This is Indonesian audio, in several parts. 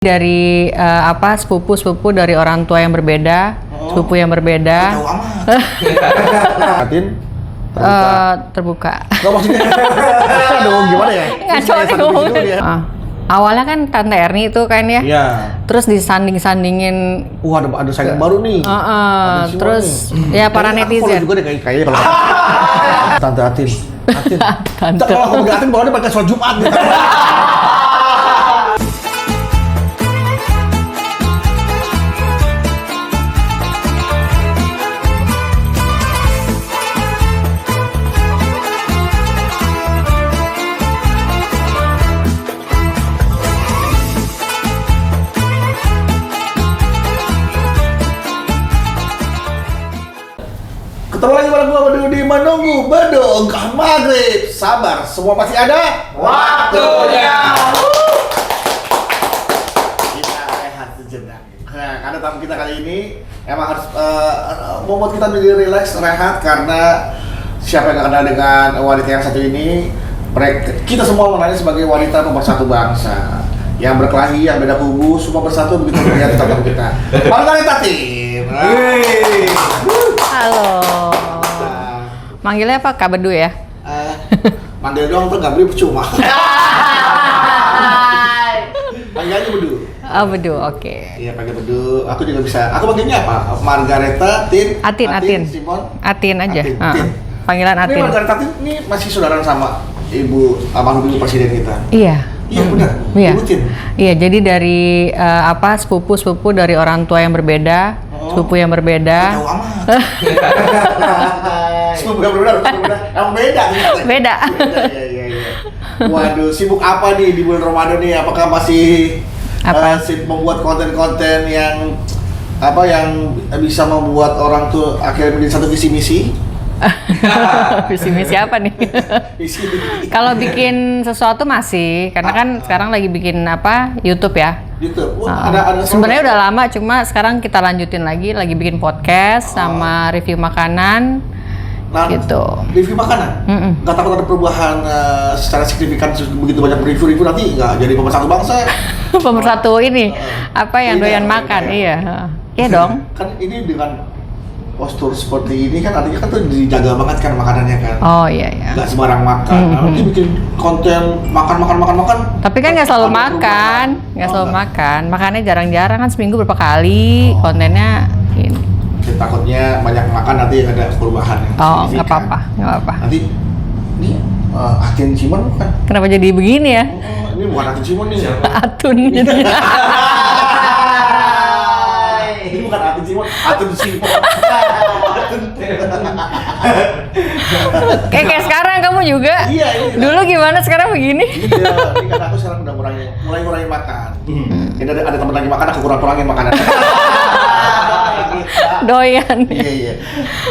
Dari sepupu dari orang tua yang berbeda, sepupu yang berbeda. Jauh amat. Atin terbuka. Gak maksudnya. Aduh, gimana ya? Ngaco nih ngomongnya. Awalnya kan Tante Erni itu kan ya. Iya. Terus disanding-sandingin. Wah, ada saingan baru nih. Terus ya para netizen. Aku juga deh kayaknya kalau Tante Atin. Tante. Kalau aku Atin bawaannya pakai sholat Jumat gitu. Ketemu lagi bareng gua Bedu di Menunggu Bedongkah Maghrib. Sabar, semua pasti ada waktunya. Kita rehat sejenak. Nah, karena tamu kita kali ini emang harus membuat kita menjadi relax, rehat karena siapa yang gak kenal dengan wanita yang satu ini. Kita semua mengenalnya sebagai wanita pemersatu bangsa yang berkelahi, yang beda kubu, semua bersatu begitu melihat tamu kita. Margareta Tim. Halo. Manggilnya apa? Kak Bedu ya? Manggil doang tuh nggak beli percuma. Panggil aja Bedu. Oh Bedu, oke. Iya panggil Bedu. Aku juga bisa. Aku panggilnya apa? Margareta Tin. Atin. Simon. Atin aja. Tin. Panggilan Ini Atin. Margareta Tin ini masih saudara sama almarhum ibu presiden kita. Iya. Iya benar. Iya. Ibu Tin. Iya, jadi dari sepupu dari orang tua yang berbeda, sepupu yang berbeda. Jauh amat. Sepupu yang berbeda. Emang beda. Beda. Iya. Waduh, sibuk apa nih di bulan Ramadan nih? Apakah masih sibuk membuat konten-konten yang bisa membuat orang tuh akhirnya menjadi satu visi misi? Visi misi apa nih? Kalau bikin sesuatu masih, karena kan sekarang lagi bikin YouTube ya. YouTube. Sebenarnya udah lama, cuma sekarang kita lanjutin lagi bikin podcast sama review makanan. Gitu. Review makanan? Nggak takut ada perubahan secara signifikan begitu banyak review nanti nggak jadi pemersatu bangsa? Pemersatu ini yang doyan makan, iya. Iya dong. Kan ini dengan postur seperti ini kan artinya kan tuh dijaga banget kan makanannya kan. Oh iya. Nggak sembarang makan. Nanti bikin konten makan. Tapi kan nggak selalu makan, makannya jarang-jarang kan, seminggu berapa kali kontennya ini. Takutnya banyak makan nanti ada perubahan. Nggak apa-apa. Nanti ini Atin Simon bukan? Kenapa jadi begini ya? Ini bukan Atin Simon nih. Atun gitu. Ini bukan Atin Simon, Atun Simon. Kayak sekarang kamu juga. Iya. Dulu gimana, sekarang begini? Iya, ini kan aku sekarang udah mulai ngurangin makan. Ini ada teman lagi makan, aku kurangin makanan. Doyan. Iya.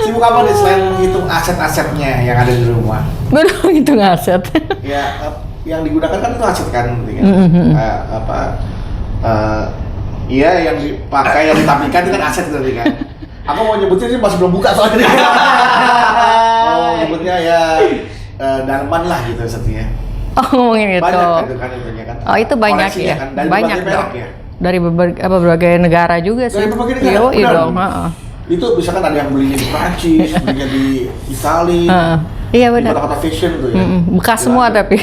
Sibuk apa nih selain menghitung aset-asetnya yang ada di rumah? Belum hitung aset. Ya, yang digunakan kan itu aset kan, berarti kan? Iya, yang dipakai, yang ditampilkan itu kan aset berarti kan? Aku mau nyebutnya sih masih belum buka soalnya. Nyebutnya ya dalaman lah gitu setnya. Ngomongin itu. Banyak kan itu kan itunya kan. Oh itu banyak ya? Kan? Dari Banyak dong. Ya? Dari berbagai negara juga sih. Dari berbagai negara? Iya dong. Itu misalkan ada yang belinya di Prancis, belinya di Italia. Iya benar. Di kota-kota fashion tuh ya. Bekas semua tapi.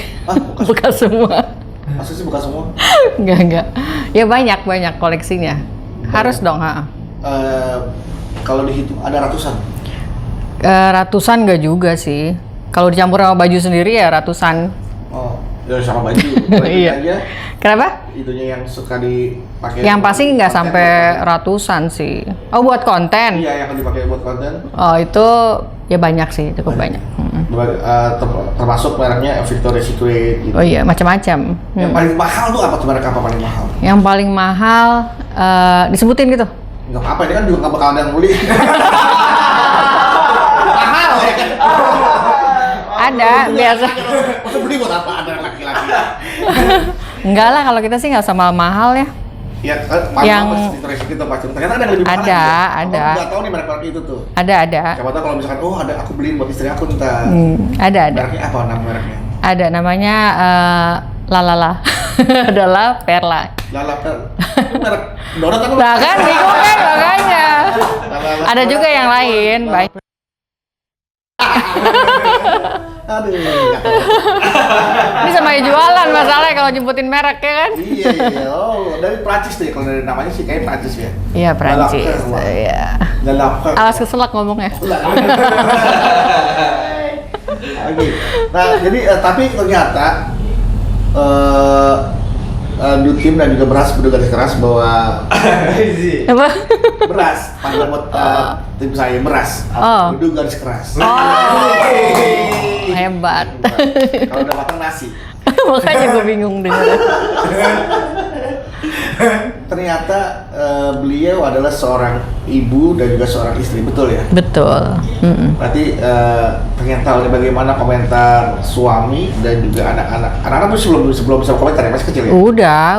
Bekas semua. Masa sih bekas semua? Enggak. Ya banyak koleksinya. Harus dong, kalau dihitung ada ratusan? Ratusan enggak juga sih. Kalau dicampur sama baju sendiri ya ratusan. Oh, ya sama baju. Iya. Aja. Kenapa? Itunya yang suka dipakai. Yang pasti nggak sampai ratusan sih. Oh, buat konten? Iya, yang dipakai buat konten. Oh, itu ya banyak sih, cukup banyak. Termasuk mereknya Victoria's Secret gitu. Oh iya, macam-macam. Yang paling mahal tuh apa tuh, merek apa paling mahal? Yang paling mahal disebutin gitu. Nggak apa-apa, ini kan juga nggak bakal ada yang beli. Mahal ya kan? Ada, biasa. Masa beli buat apa, ada laki-laki? Enggak lah, kalau kita sih nggak sama mahal ya. Ya, mahal pasti Victoria's Secret tuh pasti. Ternyata ada yang lebih mahal. Ada. Aku nggak tahu nih merek-merek itu tuh. Ada. Siapa tahu kalau misalkan, aku beliin buat istri aku ntar. Ada. Mereknya apa nama mereknya? Ada, namanya Lalala adalah Perla. Lala Per. Itu merek donat apa? Nah kan bingung kan makanya. Lala. Ada juga yang lain. Baik. Aduh, nggak tahu. Ini sama aja jualan masalahnya kalau nyebutin merek ya kan? Iya. Oh, dari Prancis deh. Kalau dari namanya sih kayak Prancis ya. Iya Prancis. Lala Per. Iya. Lala Per. Alas keselak ngomongnya. Oke. Nah, jadi tapi ternyata di tim dan juga beras bergaris keras bahwa Apa? beras pada buat tim saya beras itu garis keras. Hebat. Kalau udah matang nasi. Makanya gue bingung dengar. Ternyata beliau adalah seorang ibu dan juga seorang istri, betul ya? Betul. Berarti pengen tahu nih bagaimana komentar suami dan juga anak-anak. Anak-anak tuh sebelum bisa komentar ya, masih kecil ya?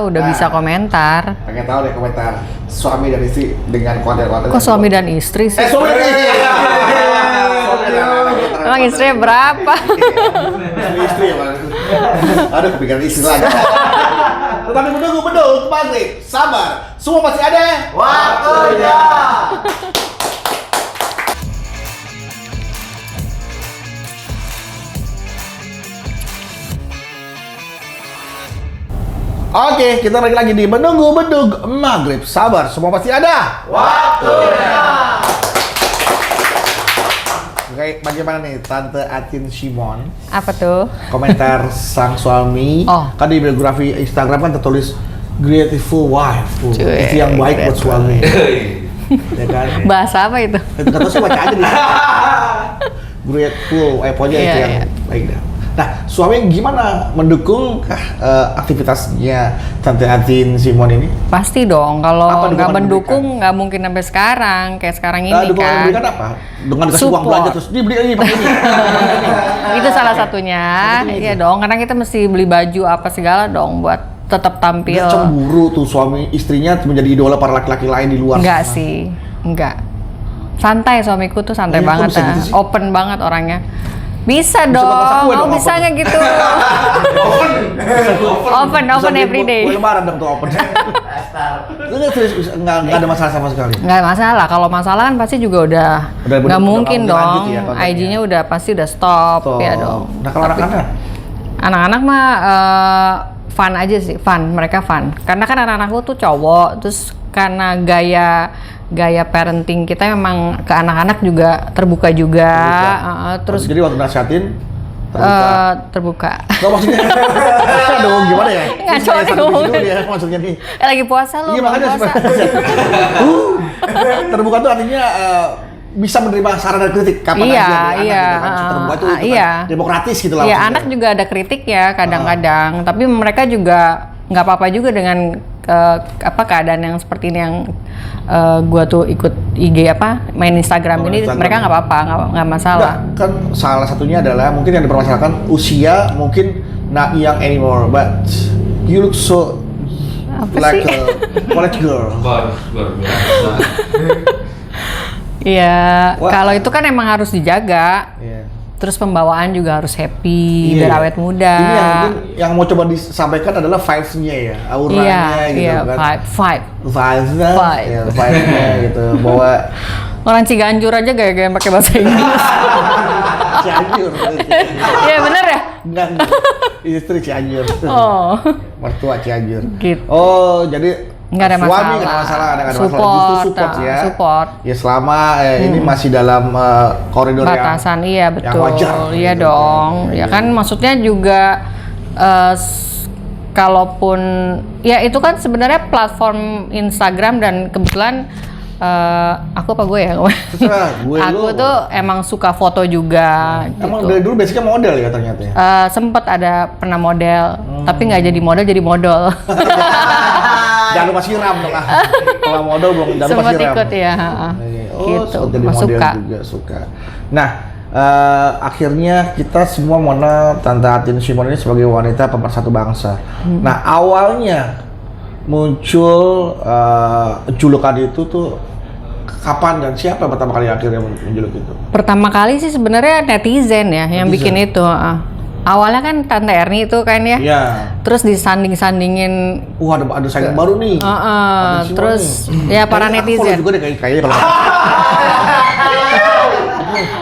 Udah bisa komentar. Pengen tahu deh komentar suami dan istri dengan konten-konten. Kok suami dan istri sih? suami dan istri. Suami dan anak-anak. Emang istrinya berapa? Istri ya, Bang. Aduh, kepikiran istri lagi. Tetapi menunggu maghrib, sabar, semua masih ada waktunya. Oke, kita balik lagi di menunggu maghrib, sabar, semua pasti ada waktunya. Oke, bagaimana nih Tante Atin Simon? Apa tuh? Komentar sang suami. Kan di biografi Instagram kan tertulis grateful wife, istri yang baik buat suami. Ya kan? Bahasa apa itu? Itu kata sih baca aja di grateful, pokoknya itu yang baik dah. Nah, suami gimana mendukung aktivitasnya Tante Atin Simon ini? Pasti dong, kalau nggak mendukung nggak mungkin sampai sekarang, kayak sekarang ini kan. Dukungan apa? Dengan dikasih uang belanja terus dibeli ini pakai ini. Itu salah satunya, iya dong, karena kita mesti beli baju apa segala dong buat tetap tampil. Dia cemburu tuh suami istrinya menjadi idola para laki-laki lain di luar. Enggak sih, enggak. Santai suamiku tuh santai banget, gitu open banget orangnya. Bisa dong, mau bisa nggak gitu? open every day. Gue lebaran dong tuh open. Nggak ada masalah sama sekali. Nggak masalah, kalau masalah kan pasti juga udah nggak mungkin dong. Ya, IG-nya udah pasti udah stop ya dong. Nah kalau anak-anak? Anak-anak mah fun aja sih, mereka fun. Karena kan anak-anakku tuh cowok, terus karena gaya parenting kita memang ke anak-anak juga terbuka juga. Terus jadi waktu nasihatin terbuka. Nggak maksudnya dong gimana ya? Nggak cocok ya maksudnya nih. Lagi puasa loh. Iya makanya puasa. Terbuka tuh artinya bisa menerima saran dan kritik kapan aja. Iya. Terbuka itu kan demokratis gitu lah. Iya anak juga ada kritik ya kadang-kadang. Tapi mereka juga nggak apa-apa juga dengan keadaan yang seperti ini yang gua tuh ikut IG main Instagram ini Instagram. Mereka nggak apa-apa, nggak masalah. Kan salah satunya adalah mungkin yang dipermasalahkan usia mungkin not young anymore, but you look so like a college girl. Iya, kalau itu kan emang harus dijaga. Terus pembawaan juga harus happy, biar awet muda. Ini yang mau coba disampaikan adalah vibes-nya ya, auranya gitu kan. Vibes-nya gitu, bahwa orang Ciganjur aja gaya-gaya pakai bahasa Inggris. Cianjur. Iya bener ya? Enggak, istri Cianjur. Mertua Cianjur. Gitu. Oh, jadi nggak ada masalah. Suami nggak ada masalah, justru support ya. Support. Ya selama ini masih dalam koridor batasan, iya betul. Yang wajar. Iya gitu, dong. Ya kan maksudnya juga kalaupun ya itu kan sebenarnya platform Instagram dan kebetulan aku apa gue ya? Aku tuh emang suka foto juga. Emang gitu. dari dulu basicnya model ya ternyata ya? Sempet ada pernah model, tapi nggak jadi model, jadi modal. Jangan lupa siram dong kalau model belum jangan lupa siram. Sempet ikut ya. Gitu. Jadi model suka. juga suka. Nah, akhirnya kita semua mengenal Tante Atin Simon ini sebagai wanita pemersatu bangsa. Nah, awalnya muncul julukan itu tuh kapan dan siapa pertama kali akhirnya menjuluk itu? Pertama kali sih sebenarnya netizen ya yang bikin itu. Awalnya kan Tante Erni itu kan ya. Iya. Terus disanding-sandingin. Wah, ada saingan baru nih. Terus ya para Kayaknya aku follow netizen. juga deh kayaknya kalau.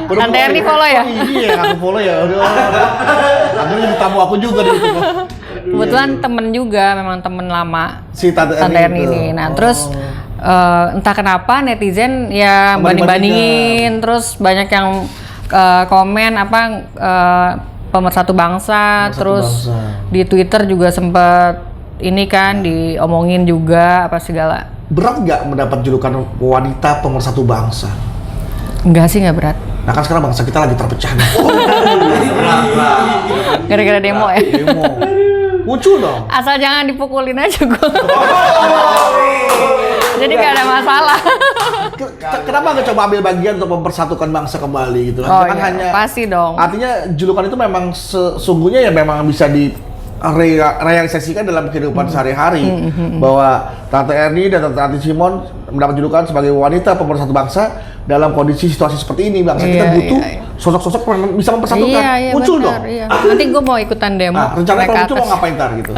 Tante Erni follow ya? Iya, aku follow ya. Aduh. Akhirnya jadi tamu aku juga di situ. Kebetulan temen juga, memang temen lama Si Tante Erni itu. ini. Nah terus entah kenapa netizen ya banding-bandingin, terus banyak yang komen apa pemersatu bangsa, terus di Twitter juga sempet ini kan diomongin juga apa segala. Berat nggak mendapat julukan wanita pemersatu bangsa? Enggak sih, nggak berat. Nah kan sekarang bangsa kita lagi terpecah nih. Gara-gara demo ya. Demo. Muncul dong. Asal jangan dipukulin aja gue. Jadi gak ada masalah. Kenapa nggak coba ambil bagian untuk mempersatukan bangsa kembali gitu? Oh Jangan iya, hanya. pasti dong. Artinya julukan itu memang sesungguhnya ya memang bisa realisasikan dalam kehidupan sehari-hari bahwa Tante Erni dan Tante Atin Simon mendapat julukan sebagai wanita pemersatu bangsa dalam kondisi situasi seperti ini. Bangsa kita butuh sosok-sosok yang bisa mempersatukan. Muncul bener, dong. iya. Nanti gue mau ikutan demo. Nah, rencananya kalau muncul mau ngapain ntar gitu?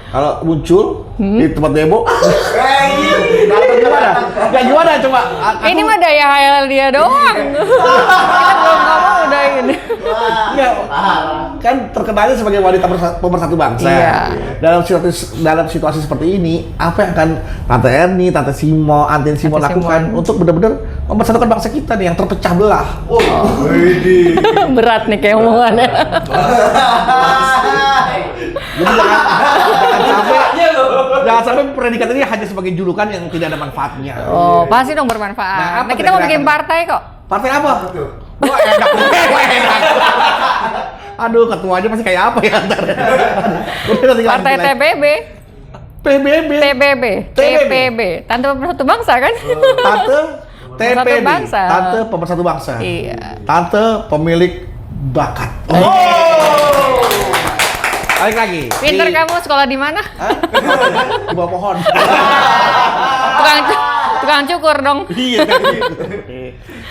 Kalau muncul di tempat demo, gimana? Ya gimana coba? Ini mah daya khayal dia doang. Kita belum ngomong udah ini. Enggak, kan terkenalnya sebagai wanita pemersatu bangsa. Iya. Dalam situasi seperti ini, apa yang akan Tante Erni, Tante Simon, Atin Simon lakukan untuk benar-benar mempersatukan bangsa kita nih yang terpecah belah? Berat nih kayak omongannya. Jadi jangan sampai predikat ini hanya sebagai julukan yang tidak ada manfaatnya. Oh, pasti dong bermanfaat. Nah, kita mau bikin partai kok. Partai apa? Wah, enak. Aduh, ketuanya pasti kayak apa ya ntar? Partai TBB. PBB. TPB. Tante Pemersatu Bangsa kan? Tante TPB. Bangsa. Tante Pemersatu Bangsa. Iya. Tante pemilik bakat. Balik lagi. Pinter kamu, sekolah di mana? Di bawah pohon. Tukang cukur dong. Iya.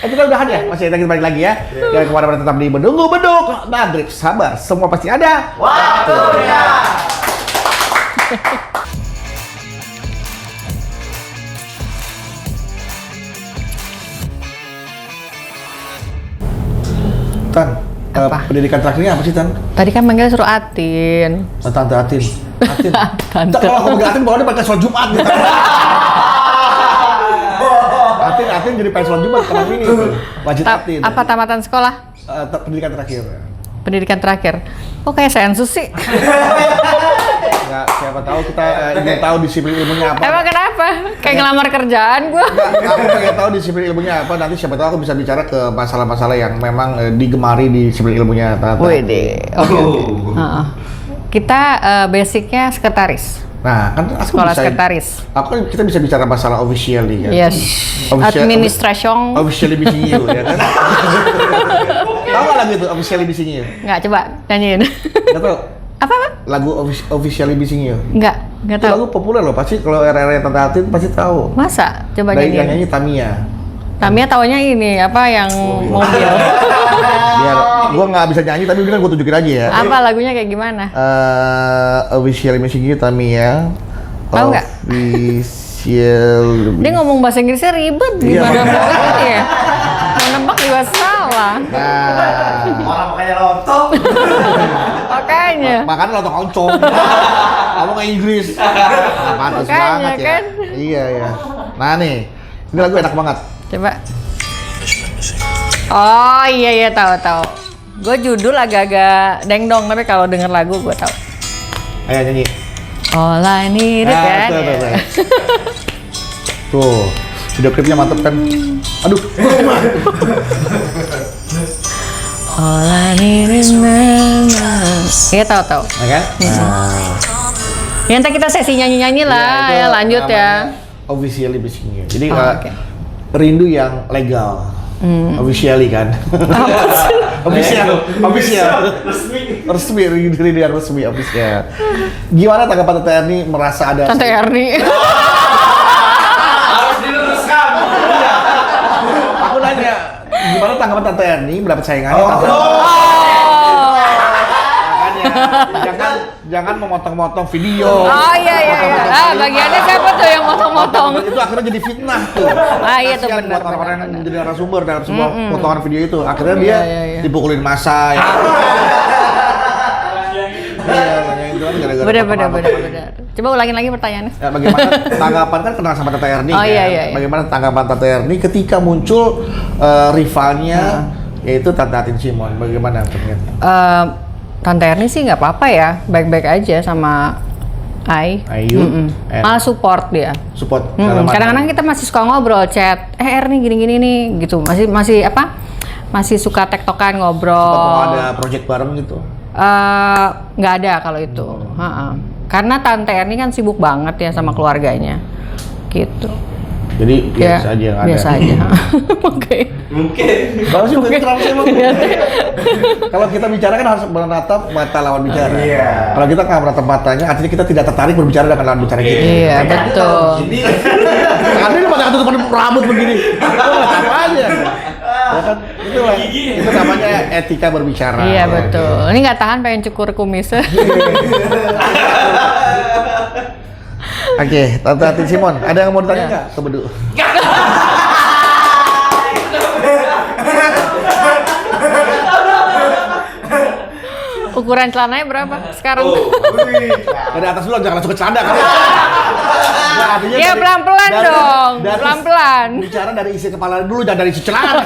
Kita udahan ya, masih kita balik lagi ya. Jangan kemana-mana, tetap di Bedunggu Beduk Maghrib. Sabar, semua pasti ada waktunya. Tan, pendidikan terakhirnya apa sih Tan? Tadi kan manggil suruh Atin. Tante Atin. Atin. Tante. Kalau aku panggil Atin, bawaannya pakai sholat Jumat gitu. Atin jadi pengen sholat Jumat karena ini wajib Atin. Apa tamatan sekolah? Pendidikan terakhir. Pendidikan terakhir. Oh kayak sensus sih. Nggak, siapa tahu kita ingin tahu disiplin ilmunya apa. Emang kenapa? Kayak ngelamar kerjaan gua. Aku pengen tahu disiplin ilmunya apa. Nanti siapa tahu aku bisa bicara ke masalah-masalah yang memang digemari di disiplin ilmunya. Wede. Oke. Kita basicnya sekretaris. Nah, kan aku Sekolah bisa, sekretaris. kita bisa bicara masalah officially kan. Yes. Administration. Officially missing you ya kan. Tahu nggak lagu itu officially missing you? Nggak, coba nyanyiin. Nggak tahu. Apa? Lagu officially missing you. Nggak Itu tahu. lagu populer loh, pasti kalau era-era Tante Atin pasti tahu. Masa? Coba Dari yang nyanyiin. nyanyi Tamiya. Tamiya taunya ini apa yang mobil. Biar gua nggak bisa nyanyi tapi bilang gua tunjukin aja ya. Apa lagunya kayak gimana? Officially missing you Tamiya. Tahu nggak? Official. Dia ngomong bahasa Inggrisnya ribet Iya, gimana makanya. mau ini ya? Mau nebak juga salah. Orang makanya lontong. Makanya. Makanya lontong oncom. Kamu ke Inggris. Pantas Makanya, banget ya. kan? Iya ya. Nah nih, ini lagu enak banget. Coba. Oh iya tahu. Gue judul agak-agak dengdong tapi kalau denger lagu gue tahu. Ayo nyanyi. All I need kan. Tuh. Tuh, video klipnya mantep kan? Aduh. All I need is Iya tahu. Nah kan? Ya nanti kita sesi nyanyi-nyanyi lah itu ya lanjut ya. namanya Officially missing you. Jadi Oke. rindu yang legal. Officially kan? Official. Resmi, rindu yang resmi, official. Gimana tanggapan Tante Erni merasa ada... Tante Erni. Harus diluruskan. Aku nanya, gimana tanggapan Tante Erni mendapat saingannya? Oh. jangan memotong-motong video. Oh iya. Bagiannya siapa tuh yang motong-motong? Itu akhirnya jadi fitnah tuh. Iya tuh Kasian benar. buat orang-orang yang jadi narasumber dalam sebuah potongan video itu. Akhirnya dia dipukulin massa ya. Benar. Coba ulangin lagi pertanyaannya. Ya, bagaimana tanggapan kan kenal sama Tante Erni Oh, kan? iya. Bagaimana tanggapan Tante Erni ketika muncul rivalnya yaitu Tante Atin Simon? Bagaimana ternyata? Tante Erni sih nggak apa-apa ya, baik-baik aja sama Ayu. Malah support dia. Support. dalam Kadang-kadang kita masih suka ngobrol chat, Erni gini-gini nih, gitu. Masih suka tektokan ngobrol. Sempat mau ada project bareng gitu. Nggak ada kalau itu. Karena Tante Erni kan sibuk banget ya sama keluarganya, gitu. Jadi biasa aja nggak ada. Biasa aja. Oke. Mungkin. Kalau sih mungkin terlalu sih Kalau kita bicara kan harus menatap mata lawan bicara. Iya. Kalau kita nggak menatap matanya, artinya kita tidak tertarik berbicara dengan lawan bicara kita. Iya, betul. Tapi lu pada tutup rambut begini. Apa aja? Ya kan, itu namanya etika berbicara. Iya, betul. Ini nggak tahan pengen cukur kumisnya. Oke, Tante Atin Simon, ada yang mau ditanya nggak ke Bedu? Ukuran celananya berapa sekarang? Dari atas dulu, jangan langsung ke celana kan? Nah, artinya Ya pelan-pelan dong, dari- pelan-pelan. Bicara dari isi kepala dulu, jangan dari isi celana.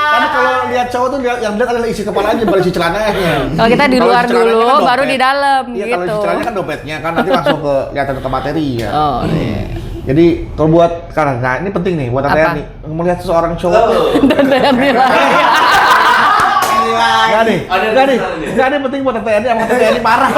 Kan kalau lihat cowok tuh yang lihat adalah isi kepalanya, bukan isi celananya. Kalau kita di Kalau luar isi celananya dulu, kan baru dompet. di dalam, Iya, gitu. kalau isi celananya kan dompetnya, kan nanti langsung kelihatan ke materi ya. Oh, iya. Jadi kalau buat sekarang, nah ini penting nih buat Apa? nih melihat seseorang cowok. Nggak nih, nggak nih penting buat Tante Erni, sama Tante Erni marah.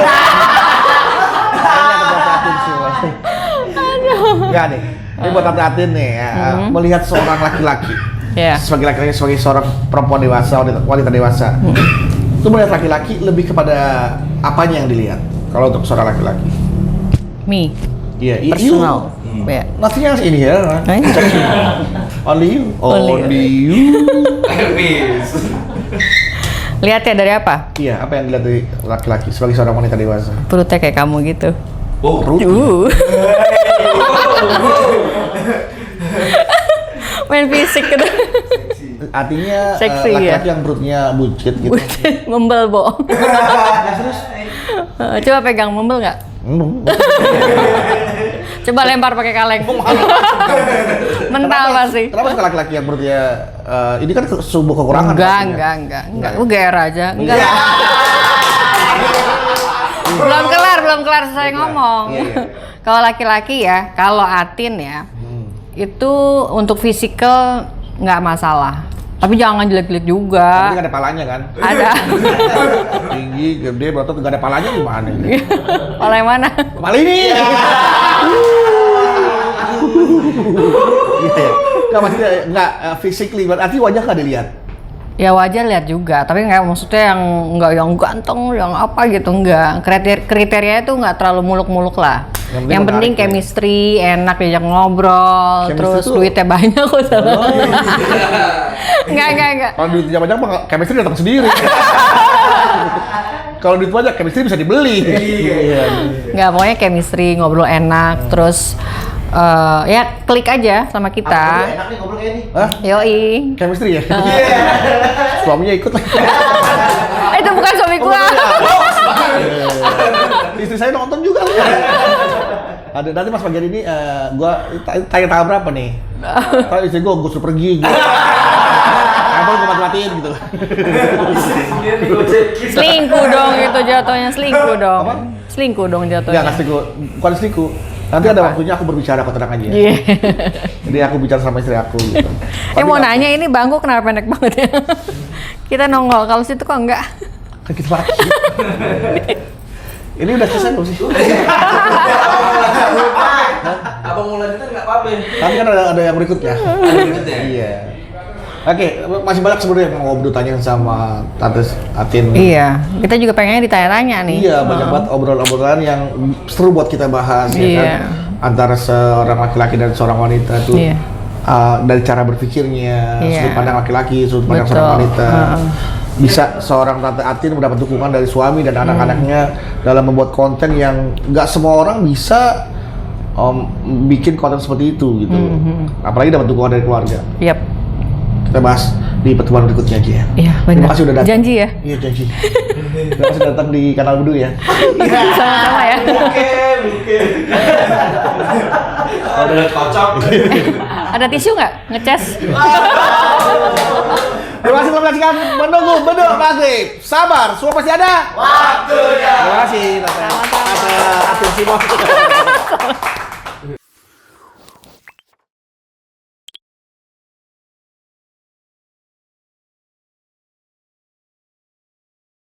Nggak nih, ini buat Tante Atin nih ya, melihat seorang laki-laki, Iya. sebagai laki-laki, sebagai seorang perempuan dewasa, wanita dewasa, itu melihat laki-laki lebih kepada apanya yang dilihat? Kalau untuk seorang laki-laki? Me, Iya, personal. Ya. Nothing else in here, right? Only you. Only you. Lihat ya dari apa? Iya, apa yang dilihat dari laki-laki sebagai seorang wanita dewasa? Perutnya kayak kamu gitu. Perut. Main fisik gitu. Artinya Seksi, laki-laki ya? yang perutnya buncit gitu. Membel, Bo. Coba pegang, membel nggak? Coba lempar pakai kaleng. Mental pasti. Kenapa suka laki-laki yang perutnya ini kan sebuah kekurangan? Enggak. Lu GR aja. Enggak. belum kelar selesai ngomong. Iya. Kalau laki-laki ya, kalau Atin ya, itu untuk fisikal nggak masalah. Tapi jangan jelek-jelek juga. Tapi nggak ada palanya kan? Ada. Tinggi, gede, berotot, nggak ada palanya gimana? Kalau yang mana? Kepala ini! Gitu ya? Nggak, maksudnya nggak physically, berarti wajah nggak dilihat? Ya wajar lihat juga, tapi nggak maksudnya yang ganteng, yang apa gitu, nggak. Kriterianya itu nggak terlalu muluk-muluk lah. Yang penting menarik, chemistry, enak diajak ngobrol, Chemistry terus tuh- duitnya banyak kok salah. Enggak. Kalau duitnya banyak mah chemistry datang sendiri. Kalau duit banyak chemistry bisa dibeli. Iya. Nggak, pokoknya chemistry, ngobrol enak, terus ya klik aja sama kita. Enak nih ngobrol kayak ini. Hah? Yoi. Chemistry ya? Suaminya ikut lagi. Itu bukan suami gua. Istri saya nonton juga. Ada nanti Mas bagian ini gua tanya berapa nih? Kalau istri gua suruh pergi gitu. Apa gua mati-matiin gitu. Selingkuh dong itu jatuhnya, selingkuh dong. Apa? Selingkuh dong Enggak jatuhnya. selingkuh, bukan selingkuh. Nanti ada waktunya aku berbicara, kok tenang aja. Iya. Jadi aku bicara sama istri aku gitu. Mau nanya ini bangku kenapa pendek banget ya? Kita nongol, kalau situ kok enggak? Kan kita laki. Ini udah selesai belum sih? Abang Mulan itu nggak apa-apa. Tapi kan ada yang berikutnya. Berikutnya? Iya. Oke, masih banyak sebenarnya yang mau bertanya sama Tante Atin. Iya, kita juga pengennya ditanya-tanya nih. Iya, banyak banget obrolan-obrolan yang seru buat kita bahas ya Iya. kan. Antara seorang laki-laki dan seorang wanita tuh. Iya. Dari cara berpikirnya, Iya. sudut pandang laki-laki, sudut pandang Betul. seorang wanita. bisa seorang Tante Atin mendapat dukungan dari suami dan anak-anaknya dalam membuat konten yang nggak semua orang bisa bikin konten seperti itu gitu. Apalagi dapat dukungan dari keluarga. Yap. Kita bahas di pertemuan berikutnya aja ya. Iya, benar. Terima kasih udah datang. Janji ya. Iya janji. Terima kasih datang di kanal Bedu ya. Sama-sama ya. Mungkin. Kalau udah kocok. Ada tisu nggak? Ngecas? Terima kasih telah menyaksikan Menunggu Bedu Maghrib. Sabar, semua pasti ada Waktunya. Terima kasih Tante Atin Simon.